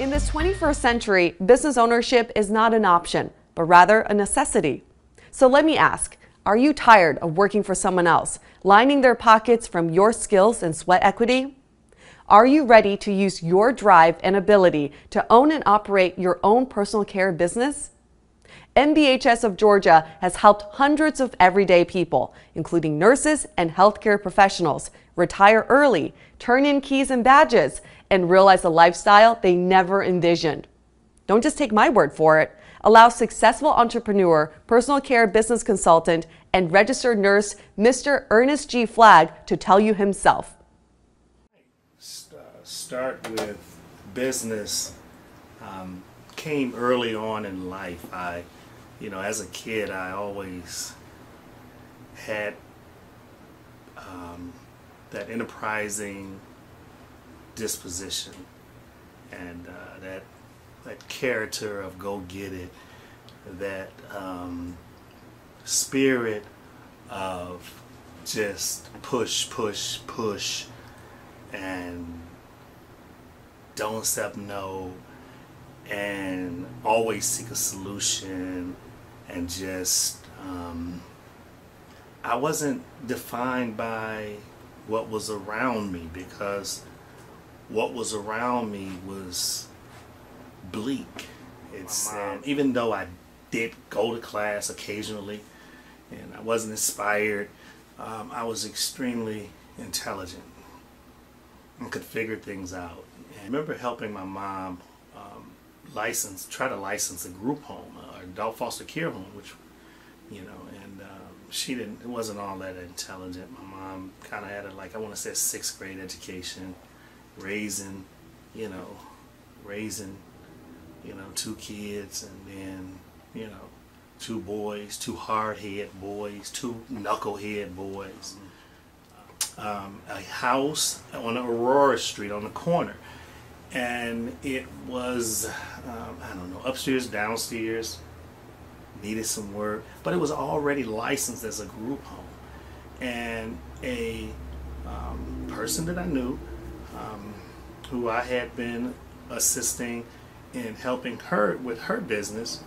In this 21st century, business ownership is not an option, but rather a necessity. So let me ask, are you tired of working for someone else, lining their pockets from your skills and sweat equity? Are you ready to use your drive and ability to own and operate your own personal care business? NBHS of Georgia has helped hundreds of everyday people, including nurses and healthcare professionals, retire early, turn in keys and badges, and realize a lifestyle they never envisioned. Don't just take my word for it. Allow successful entrepreneur, personal care business consultant, and registered nurse, Mr. Ernest G Flagg, to tell you himself. Start with business came early on in life. As a kid, I always had that enterprising disposition and that character of go get it, that spirit of just push and don't accept no, and always seek a solution, and just I wasn't defined by what was around me, because what was around me was bleak. Even though I did go to class occasionally and I wasn't inspired, I was extremely intelligent and could figure things out. And I remember helping my mom try to license a group home, or adult foster care home, which, it wasn't all that intelligent. My mom kind of had I want to say, a 6th grade education, raising 2 kids, and then, 2 boys, 2 hard-head boys, 2 knucklehead boys. A house on Aurora Street on the corner, and it was upstairs, downstairs, needed some work, but it was already licensed as a group home. And a person that I knew, who I had been assisting in helping her with her business,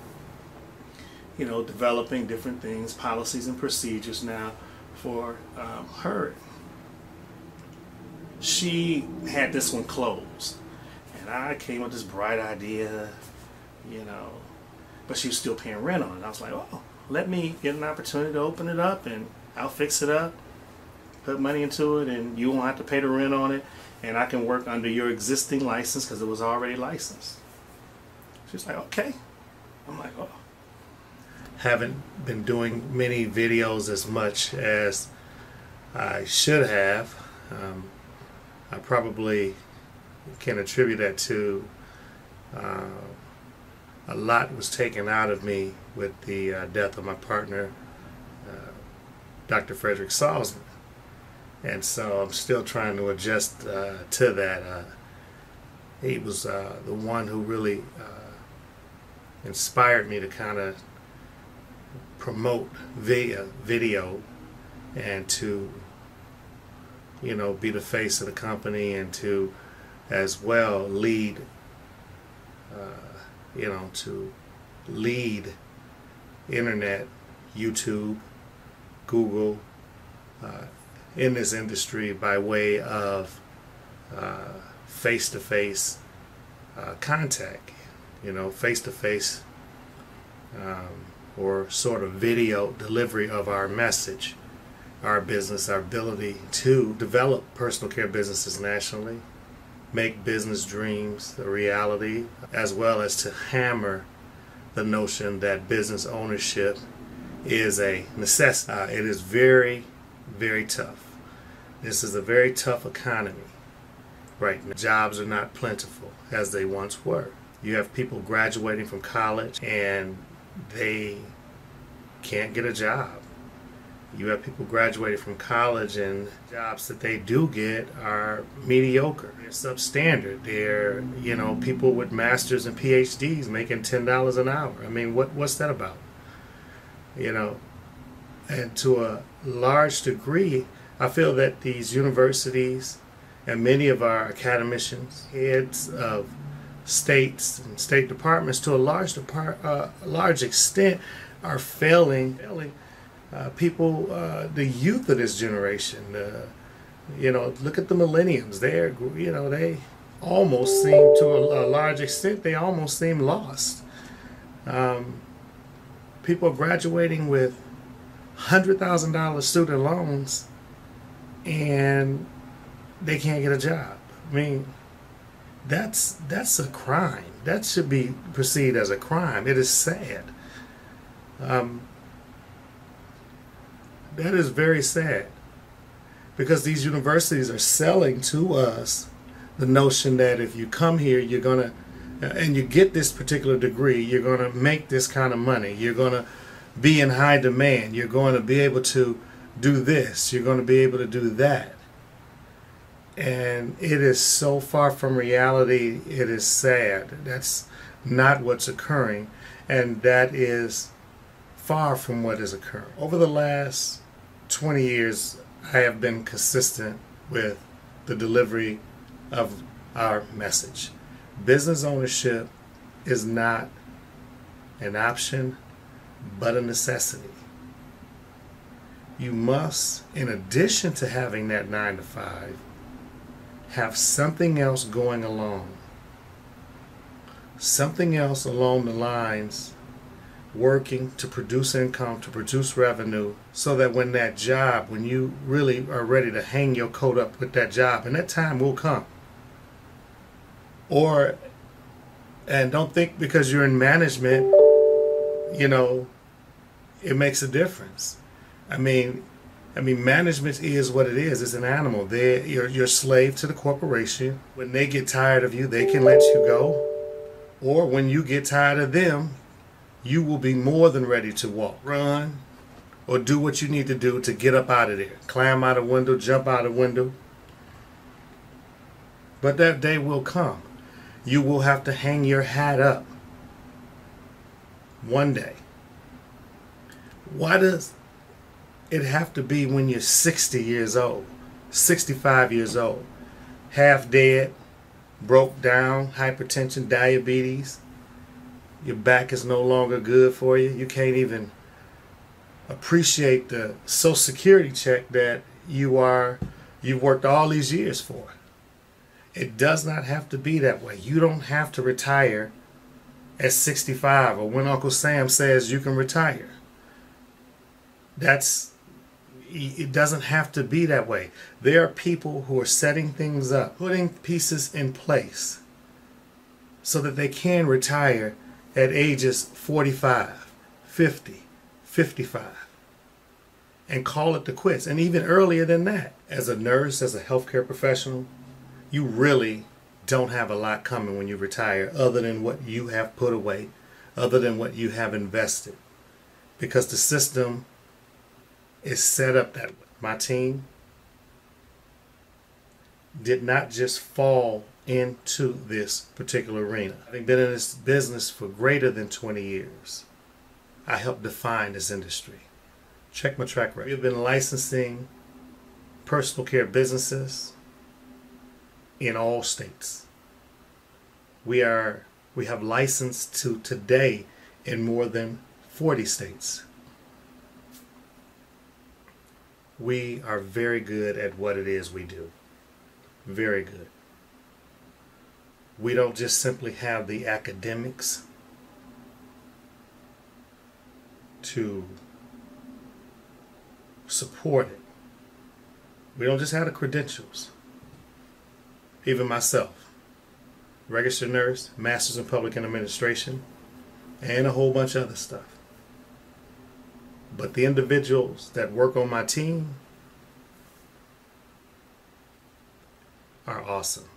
developing different things, policies and procedures now for her. She had this one closed, and I came with this bright idea, but she was still paying rent on it. I was like, oh, let me get an opportunity to open it up, and I'll fix it up, put money into it, and you won't have to pay the rent on it, and I can work under your existing license because it was already licensed. She's like, okay. I'm like, oh. Haven't been doing many videos as much as I should have. I probably can attribute that to a lot was taken out of me with the death of my partner, Dr. Frederick Salzburg. And so I'm still trying to adjust to that. He was the one who really inspired me to kind of promote video and to be the face of the company, and to as well lead to lead internet, YouTube, Google in this industry by way of face-to-face contact, face-to-face or sort of video delivery of our message, our business, our ability to develop personal care businesses nationally, make business dreams a reality, as well as to hammer the notion that business ownership is a necessity. It is very, very tough. This is a very tough economy right now. Jobs are not plentiful as they once were. You have people graduating from college and they can't get a job. You have people graduating from college and jobs that they do get are mediocre. They're substandard. They're, people with masters and PhDs making $10 an hour. I mean, what's that about? And to a large degree, I feel that these universities and many of our academicians, heads of states and state departments, to a large extent, are failing people, the youth of this generation. Look at the millennials. They almost seem, to a large extent, they almost seem lost. People are graduating with $100,000 student loans, and they can't get a job. I mean, that's a crime. That should be perceived as a crime. It is sad. That is very sad, because these universities are selling to us the notion that if you come here, you're gonna and you get this particular degree, you're gonna make this kind of money. You're gonna be in high demand. You're going to be able to do this. You're going to be able to do that. And it is so far from reality, it is sad. That's not what's occurring, and that is far from what is occurring. Over the last 20 years, I have been consistent with the delivery of our message. Business ownership is not an option, but a necessity. You must, in addition to having that 9 to 5, have something else going along. Something else along the lines, working to produce income, to produce revenue, so that when that job, when you really are ready to hang your coat up with that job, and that time will come. And don't think because you're in management, it makes a difference. I mean, management is what it is. It's an animal. You're a slave to the corporation. When they get tired of you, they can let you go. Or when you get tired of them, you will be more than ready to walk, run, or do what you need to do to get up out of there. Climb out a window, jump out a window. But that day will come. You will have to hang your hat up one day. Why does it have to be when you're 60 years old, 65 years old, half dead, broke down, hypertension, diabetes, your back is no longer good for you, you can't even appreciate the Social Security check that you've worked all these years for? It does not have to be that way. You don't have to retire at 65 or when Uncle Sam says you can retire. It doesn't have to be that way. There are people who are setting things up, putting pieces in place so that they can retire at ages 45, 50, 55 and call it the quits. And even earlier than that. As a nurse, as a healthcare professional, you really don't have a lot coming when you retire other than what you have put away, other than what you have invested. Because the system is set up that way. My team did not just fall into this particular arena. Having been in this business for greater than 20 years, I helped define this industry. Check my track record. We've been licensing personal care businesses in all states. We have licensed to today in more than 40 states. We are very good at what it is we do. Very good. We don't just simply have the academics to support it. We don't just have the credentials. Even myself, registered nurse, master's in public administration, and a whole bunch of other stuff. But the individuals that work on my team are awesome.